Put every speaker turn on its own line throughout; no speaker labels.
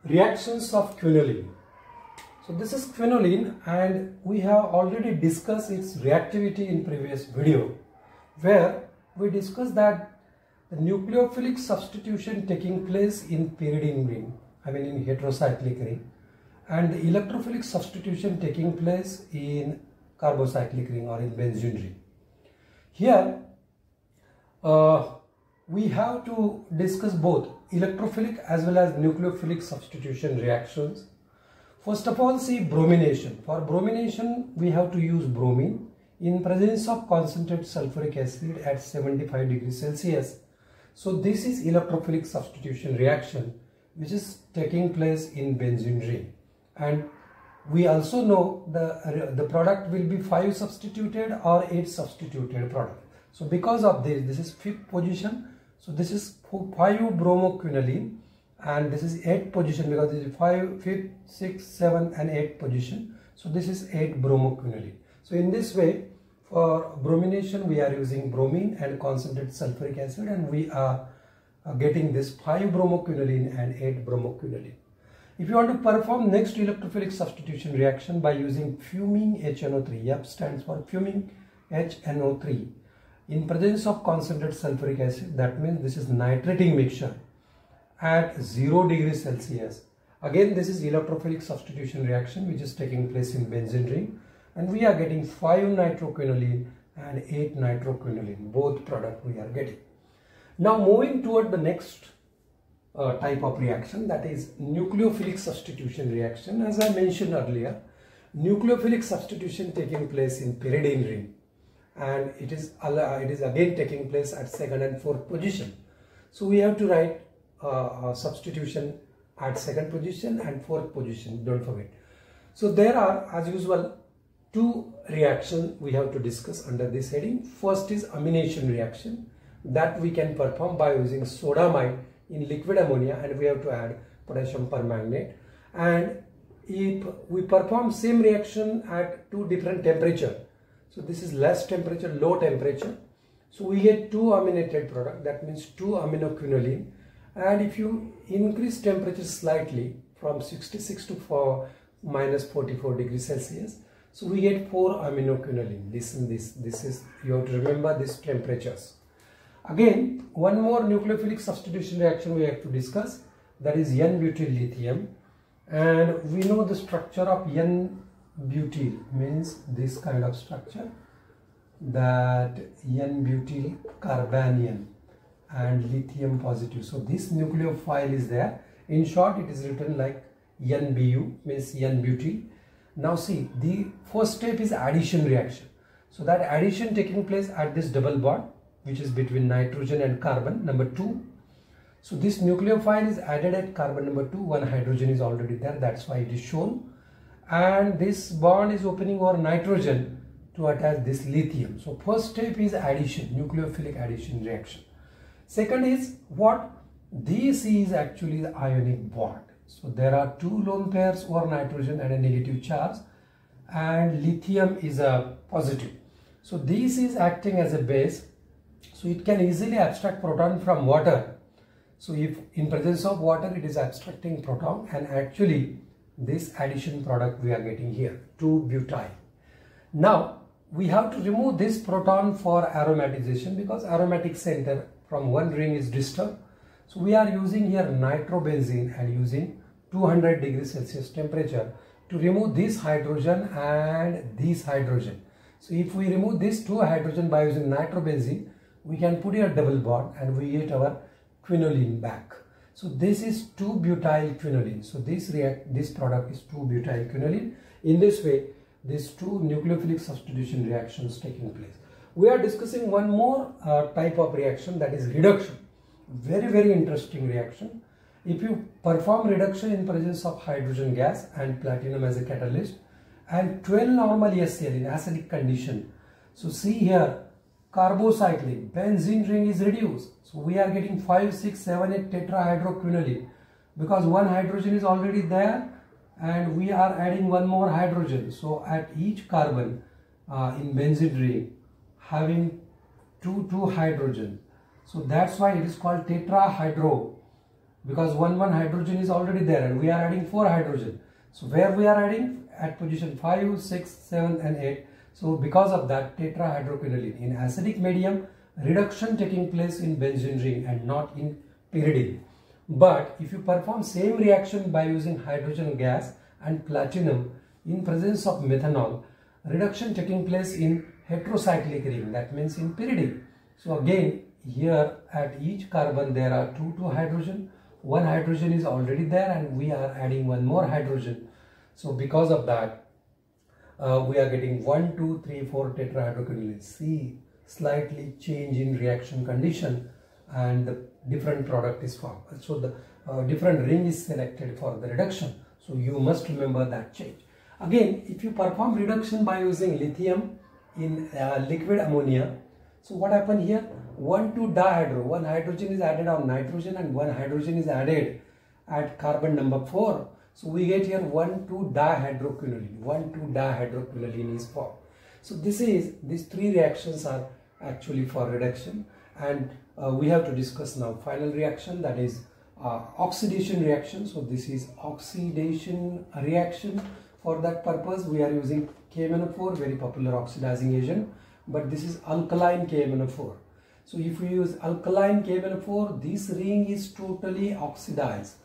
Reactions of quinoline. So this is quinoline, and we have already discussed its reactivity in previous video, where we discussed that the nucleophilic substitution taking place in pyridine ring, in heterocyclic ring, and the electrophilic substitution taking place in carbocyclic ring or in benzene ring. Here we have to discuss both electrophilic as well as nucleophilic substitution reactions. First of all, see bromination. For bromination, we have to use bromine in presence of concentrated sulfuric acid at 75 degrees Celsius. So this is electrophilic substitution reaction which is taking place in benzene ring. And we also know the product will be 5 substituted or 8 substituted product. So because of this is 5th position. So this is 5 bromoquinoline, and this is 8th position because this is 5th, 5th, 6th, 7th and 8th position. So this is 8 bromoquinoline. So in this way, for bromination we are using bromine and concentrated sulfuric acid, and we are getting this 5 bromoquinoline and 8 bromoquinoline. If you want to perform next electrophilic substitution reaction by using fuming HNO3, F stands for fuming HNO3, in presence of concentrated sulfuric acid, that means this is nitrating mixture at 0 degrees Celsius. Again, this is electrophilic substitution reaction which is taking place in benzene ring, and we are getting 5 nitroquinoline and 8 nitroquinoline, both product we are getting. Now moving toward the next type of reaction, that is nucleophilic substitution reaction. As I mentioned earlier, nucleophilic substitution taking place in pyridine ring, and it is again taking place at 2nd and 4th position. So we have to write substitution at 2nd position and 4th position, don't forget. So there are, as usual, 2 reactions we have to discuss under this heading. First is amination reaction that we can perform by using sodamide in liquid ammonia, and we have to add potassium permanganate. And if we perform same reaction at 2 different temperature, so this is less temperature, low temperature, so we get 2 aminated product, that means 2 aminoquinoline. And if you increase temperature slightly from 66 to minus 44 degrees Celsius, so we get 4 aminoquinoline. This is, you have to remember these temperatures. Again, one more nucleophilic substitution reaction we have to discuss, that is N-butyl lithium, and we know the structure of N-butyl means this kind of structure, that N-butyl carbanion and lithium positive. So this nucleophile is there. In short, it is written like NBU, means N-butyl. Now see, the first step is addition reaction. So that addition taking place at this double bond which is between nitrogen and carbon number 2. So this nucleophile is added at carbon number 2, 1 hydrogen is already there, that's why it is shown. And this bond is opening over nitrogen to attach this lithium. So first step is addition, nucleophilic addition reaction. Second is what? This is actually the ionic bond. So there are 2 lone pairs over nitrogen and a negative charge, and lithium is a positive. So this is acting as a base, so it can easily abstract proton from water. So if in presence of water it is abstracting proton, and actually this addition product we are getting here, 2-butyl. Now we have to remove this proton for aromatization because aromatic center from one ring is disturbed. So we are using here nitrobenzene and using 200 degrees Celsius temperature to remove this hydrogen and this hydrogen. So if we remove this 2 hydrogen by using nitrobenzene, we can put here double bond and we get our quinoline back. So this is 2-butyl quinoline. So this product is 2-butyl quinoline. In this way, these 2 nucleophilic substitution reactions taking place. We are discussing one more type of reaction, that is reduction. Very interesting reaction. If you perform reduction in presence of hydrogen gas and platinum as a catalyst and 12 normal HCl in acidic condition, so see here, carbocyclic benzene ring is reduced. So we are getting 5, 6, 7, 8 tetrahydroquinoline because 1 hydrogen is already there and we are adding 1 more hydrogen. So at each carbon in benzene ring having 2 hydrogen. So that's why it is called tetrahydro because one hydrogen is already there and we are adding 4 hydrogen. So where we are adding? At position 5, 6, 7 and 8. So because of that, tetrahydroquinoline. In acidic medium, reduction taking place in benzene ring and not in pyridine. But if you perform same reaction by using hydrogen gas and platinum in presence of methanol, reduction taking place in heterocyclic ring, that means in pyridine. So again, here at each carbon there are two hydrogen. One hydrogen is already there and we are adding one more hydrogen. So because of that, we are getting 1, 2, 3, 4 tetrahydroquinoline. See, slightly change in reaction condition and the different product is formed. So the different ring is selected for the reduction. So you must remember that change. Again, if you perform reduction by using lithium in liquid ammonia, so what happened here? 1, 2 dihydro, one hydrogen is added on nitrogen and one hydrogen is added at carbon number 4. So we get here 1, 2 dihydroquinoline. 1, 2 dihydroquinoline is formed. So these 3 reactions are actually for reduction, and we have to discuss now final reaction, that is oxidation reaction. So this is oxidation reaction. For that purpose we are using KMnO4, very popular oxidizing agent, but this is alkaline KMnO4. So if we use alkaline KMnO4, this ring is totally oxidized.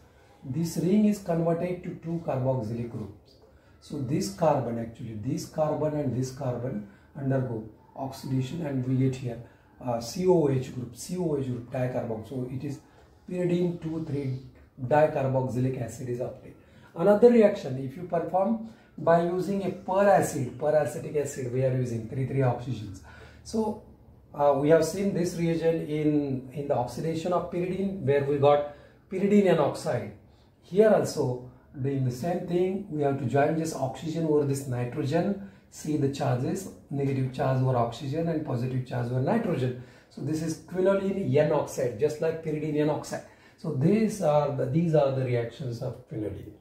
This ring is converted to 2 carboxylic groups. So this carbon and this carbon undergo oxidation and we get here COOH group dicarbox. So it is pyridine 2,3 dicarboxylic acid is obtained. Another reaction, if you perform by using a peracetic acid, we are using 3 oxygens. So we have seen this reagent in the oxidation of pyridine, where we got pyridine and oxide. Here also doing the same thing, we have to join this oxygen over this nitrogen. See the charges, negative charge over oxygen and positive charge over nitrogen. So this is quinoline N oxide, just like pyridine N oxide. So these are the reactions of quinoline.